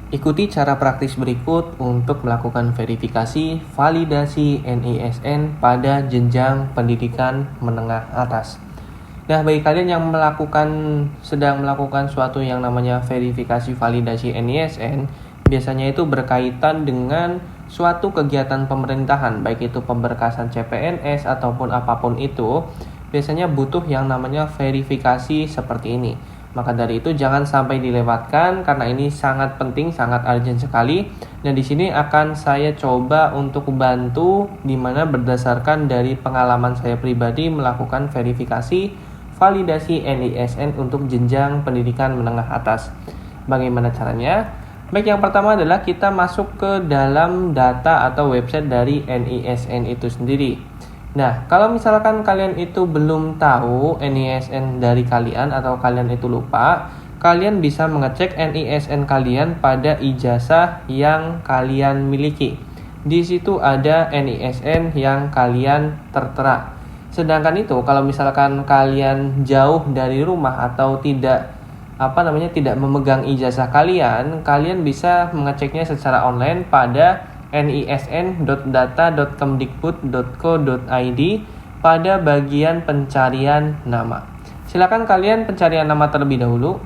Ikuti cara praktis berikut untuk melakukan verifikasi validasi NISN pada jenjang pendidikan menengah atas. Nah, bagi kalian yang sedang melakukan suatu yang namanya verifikasi validasi NISN, biasanya itu berkaitan dengan suatu kegiatan pemerintahan, baik itu pemberkasan CPNS ataupun apapun itu, biasanya butuh yang namanya verifikasi seperti ini. Maka dari itu jangan sampai dilewatkan karena ini sangat penting, sangat urgent sekali. Dan di sini akan saya coba untuk bantu di mana berdasarkan dari pengalaman saya pribadi melakukan verifikasi validasi NISN untuk jenjang pendidikan menengah atas. Bagaimana caranya? Baik, yang pertama adalah kita masuk ke dalam data atau website dari NISN itu sendiri. Nah, kalau misalkan kalian itu belum tahu NISN dari kalian atau kalian itu lupa, kalian bisa mengecek NISN kalian pada ijazah yang kalian miliki. Di situ ada NISN yang kalian tertera. Sedangkan itu kalau misalkan kalian jauh dari rumah atau tidak memegang ijazah kalian bisa mengeceknya secara online pada nisn.data.kemdikbud.co.id pada bagian pencarian nama. Silakan kalian pencarian nama terlebih dahulu.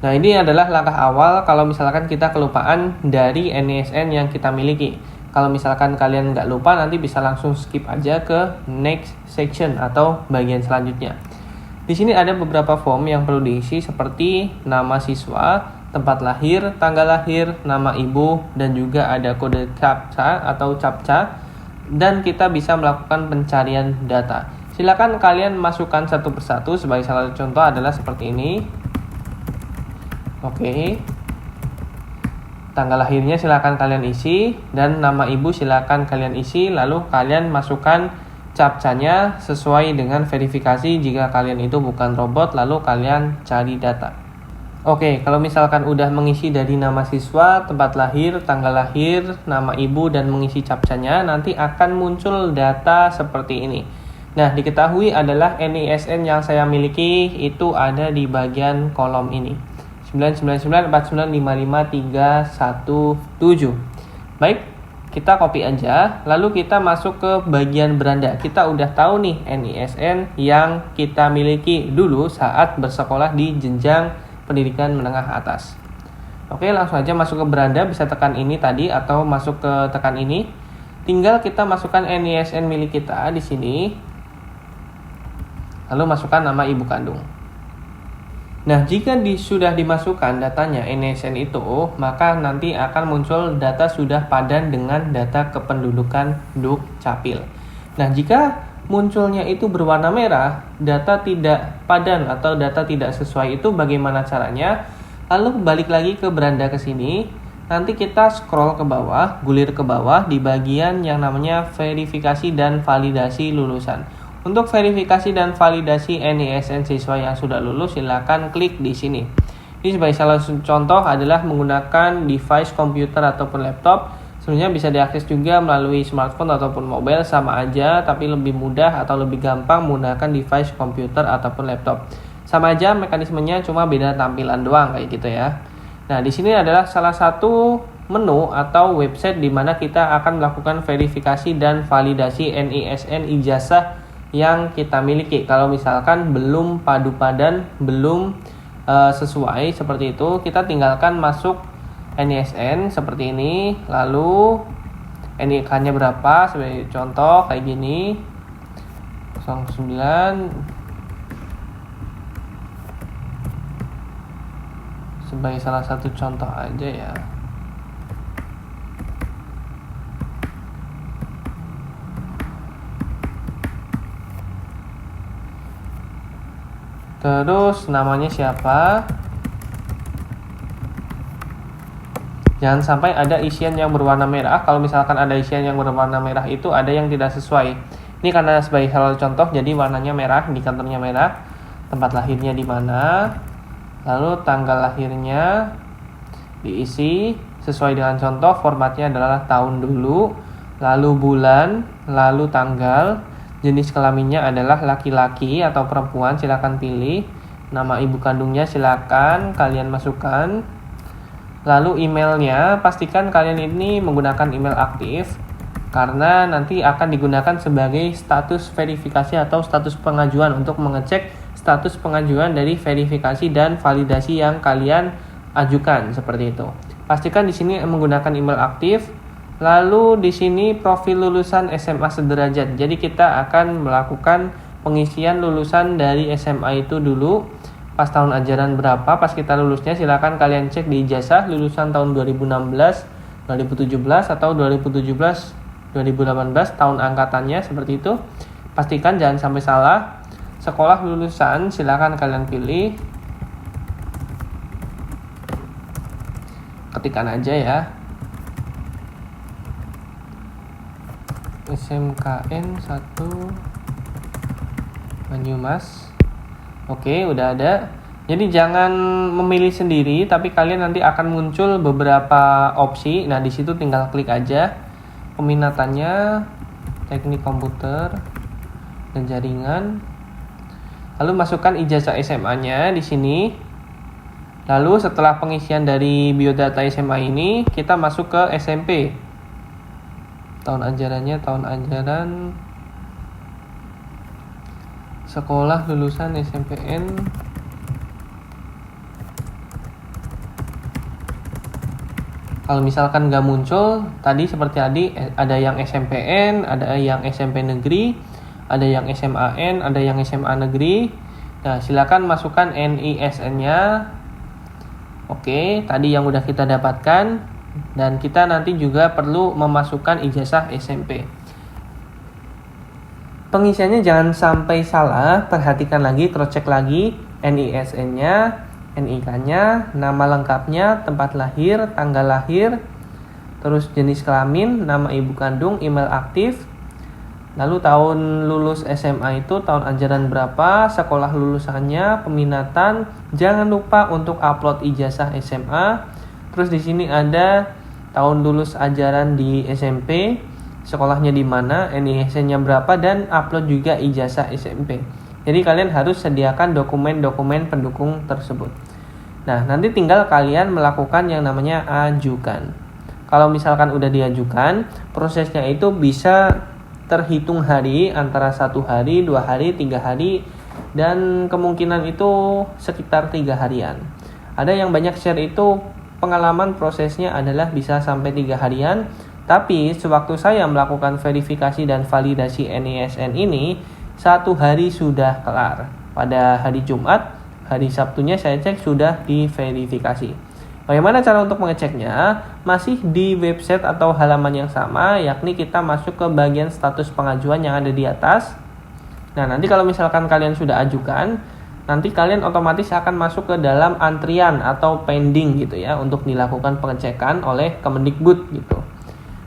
Nah, ini adalah langkah awal kalau misalkan kita kelupaan dari NISN yang kita miliki. Kalau misalkan kalian nggak lupa, nanti bisa langsung skip aja ke next section atau bagian selanjutnya. Di sini ada beberapa form yang perlu diisi seperti nama siswa, tempat lahir, tanggal lahir, nama ibu, dan juga ada kode CAPTCHA atau CAPTCHA, dan kita bisa melakukan pencarian data. Silakan kalian masukkan satu persatu. Sebagai salah satu contoh adalah seperti ini. Oke. Tanggal lahirnya silakan kalian isi, dan nama ibu silakan kalian isi, lalu kalian masukkan CAPTCHA-nya sesuai dengan verifikasi jika kalian itu bukan robot, lalu kalian cari data. Oke, kalau misalkan udah mengisi dari nama siswa, tempat lahir, tanggal lahir, nama ibu, dan mengisi CAPTCHA-nya, nanti akan muncul data seperti ini. Nah, diketahui adalah NISN yang saya miliki itu ada di bagian kolom ini. 99949553117. Baik, kita copy aja, lalu kita masuk ke bagian beranda. Kita udah tahu nih NISN yang kita miliki dulu saat bersekolah di jenjang pendidikan menengah atas. Oke, langsung aja masuk ke beranda, bisa tekan ini tadi atau masuk ke tekan ini. Tinggal kita masukkan NISN milik kita di sini. Lalu masukkan nama ibu kandung. Nah, jika sudah dimasukkan datanya NISN itu, maka nanti akan muncul data sudah padan dengan data kependudukan Dukcapil. Nah, jika munculnya itu berwarna merah, data tidak padan atau data tidak sesuai, itu bagaimana caranya? Lalu balik lagi ke beranda ke sini, nanti kita scroll ke bawah, gulir ke bawah di bagian yang namanya verifikasi dan validasi lulusan. Untuk verifikasi dan validasi NISN siswa yang sudah lulus, silakan klik di sini. Ini sebagai salah satu contoh adalah menggunakan device komputer ataupun laptop. Sebenarnya bisa diakses juga melalui smartphone ataupun mobile, sama aja, tapi lebih mudah atau lebih gampang menggunakan device komputer ataupun laptop. Sama aja mekanismenya, cuma beda tampilan doang kayak gitu ya. Nah, di sini adalah salah satu menu atau website di mana kita akan melakukan verifikasi dan validasi NISN ijazah yang kita miliki. Kalau misalkan belum padu padan, belum sesuai seperti itu, kita tinggalkan masuk NISN seperti ini, lalu NIK-nya berapa, sebagai contoh kayak gini 09, sebagai salah satu contoh aja ya. Terus namanya siapa? Jangan sampai ada isian yang berwarna merah. Kalau misalkan ada isian yang berwarna merah itu ada yang tidak sesuai. Ini karena sebagai hal contoh, jadi warnanya merah, indikatornya merah. Tempat lahirnya di mana? Lalu tanggal lahirnya diisi sesuai dengan contoh. Formatnya adalah tahun dulu, lalu bulan, lalu tanggal. Jenis kelaminnya adalah laki-laki atau perempuan, silakan pilih. Nama ibu kandungnya silakan kalian masukkan. Lalu emailnya, pastikan kalian ini menggunakan email aktif karena nanti akan digunakan sebagai status verifikasi atau status pengajuan untuk mengecek status pengajuan dari verifikasi dan validasi yang kalian ajukan seperti itu. Pastikan di sini menggunakan email aktif. Lalu di sini profil lulusan SMA sederajat. Jadi kita akan melakukan pengisian lulusan dari SMA itu dulu. Pas tahun ajaran berapa, pas kita lulusnya silakan kalian cek di ijazah lulusan tahun 2016, 2017 atau 2017, 2018 tahun angkatannya seperti itu. Pastikan jangan sampai salah. Sekolah lulusan silakan kalian pilih. Ketikkan aja ya. SMKN 1 Banyumas. Oke, udah ada. Jadi jangan memilih sendiri, tapi kalian nanti akan muncul beberapa opsi. Nah, di situ tinggal klik aja. Peminatannya teknik komputer dan jaringan. Lalu masukkan ijazah SMA-nya di sini. Lalu setelah pengisian dari biodata SMA ini, kita masuk ke SMP. Tahun ajarannya tahun ajaran sekolah lulusan SMPN kalau misalkan nggak muncul tadi seperti tadi ada yang SMPN, ada yang SMP negeri, ada yang SMAN, ada yang SMA negeri. Nah, silakan masukkan NISN-nya. Oke, tadi yang udah kita dapatkan dan kita nanti juga perlu memasukkan ijazah SMP. Pengisiannya jangan sampai salah, perhatikan lagi, cross-check lagi NISN-nya, NIK-nya, nama lengkapnya, tempat lahir, tanggal lahir, terus jenis kelamin, nama ibu kandung, email aktif, lalu tahun lulus SMA itu tahun ajaran berapa, sekolah lulusannya, peminatan, jangan lupa untuk upload ijazah SMA, terus di sini ada tahun lulus ajaran di SMP, sekolahnya di mana, NISN-nya berapa, dan upload juga ijazah SMP. Jadi kalian harus sediakan dokumen-dokumen pendukung tersebut. Nah, nanti tinggal kalian melakukan yang namanya ajukan. Kalau misalkan udah diajukan, prosesnya itu bisa terhitung hari, antara 1 hari, 2 hari, 3 hari, dan kemungkinan itu sekitar 3 harian. Ada yang banyak share itu pengalaman prosesnya adalah bisa sampai 3 harian. Tapi sewaktu saya melakukan verifikasi dan validasi NISN ini, 1 hari sudah kelar. Pada hari Jumat, hari Sabtunya saya cek sudah diverifikasi. Bagaimana cara untuk mengeceknya? Masih di website atau halaman yang sama, yakni kita masuk ke bagian status pengajuan yang ada di atas. Nah, nanti kalau misalkan kalian sudah ajukan, nanti kalian otomatis akan masuk ke dalam antrian atau pending gitu ya, untuk dilakukan pengecekan oleh Kemendikbud gitu.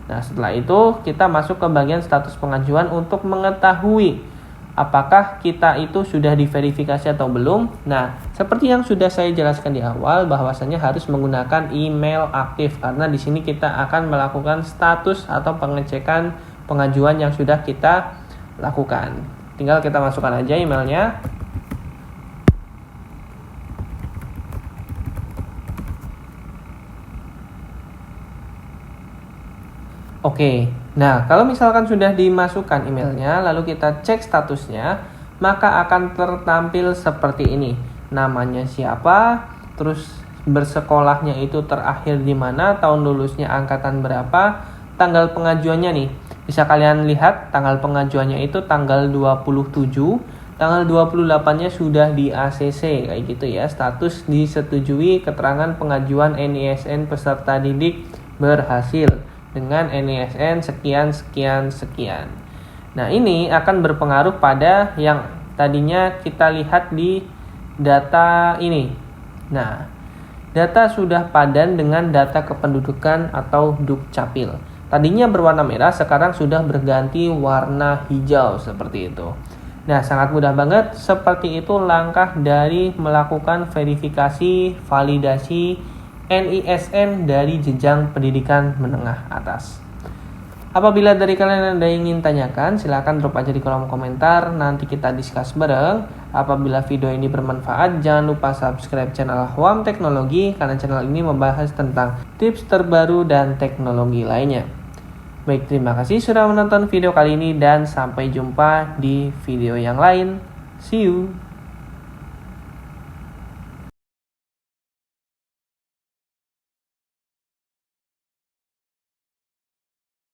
Nah, setelah itu kita masuk ke bagian status pengajuan untuk mengetahui apakah kita itu sudah diverifikasi atau belum. Nah, seperti yang sudah saya jelaskan di awal, bahwasanya harus menggunakan email aktif karena di sini kita akan melakukan status atau pengecekan pengajuan yang sudah kita lakukan. Tinggal kita masukkan aja emailnya. Oke, nah kalau misalkan sudah dimasukkan emailnya, lalu kita cek statusnya, maka akan tertampil seperti ini. Namanya siapa, terus bersekolahnya itu terakhir di mana, tahun lulusnya angkatan berapa, tanggal pengajuannya nih. Bisa kalian lihat tanggal pengajuannya itu tanggal 27, tanggal 28-nya sudah di ACC kayak gitu ya. Status disetujui, keterangan pengajuan NISN peserta didik berhasil dengan NISN sekian. Nah, ini akan berpengaruh pada yang tadinya kita lihat di data ini. Nah, data sudah padan dengan data kependudukan atau Dukcapil. Tadinya berwarna merah, sekarang sudah berganti warna hijau seperti itu. Nah, sangat mudah banget. Seperti itu langkah dari melakukan verifikasi, validasi NISN dari jenjang pendidikan menengah atas. Apabila dari kalian ada yang ingin tanyakan, silakan drop aja di kolom komentar, nanti kita discuss bareng. Apabila video ini bermanfaat, jangan lupa subscribe channel Hwam Teknologi karena channel ini membahas tentang tips terbaru dan teknologi lainnya. Baik, terima kasih sudah menonton video kali ini dan sampai jumpa di video yang lain. See you!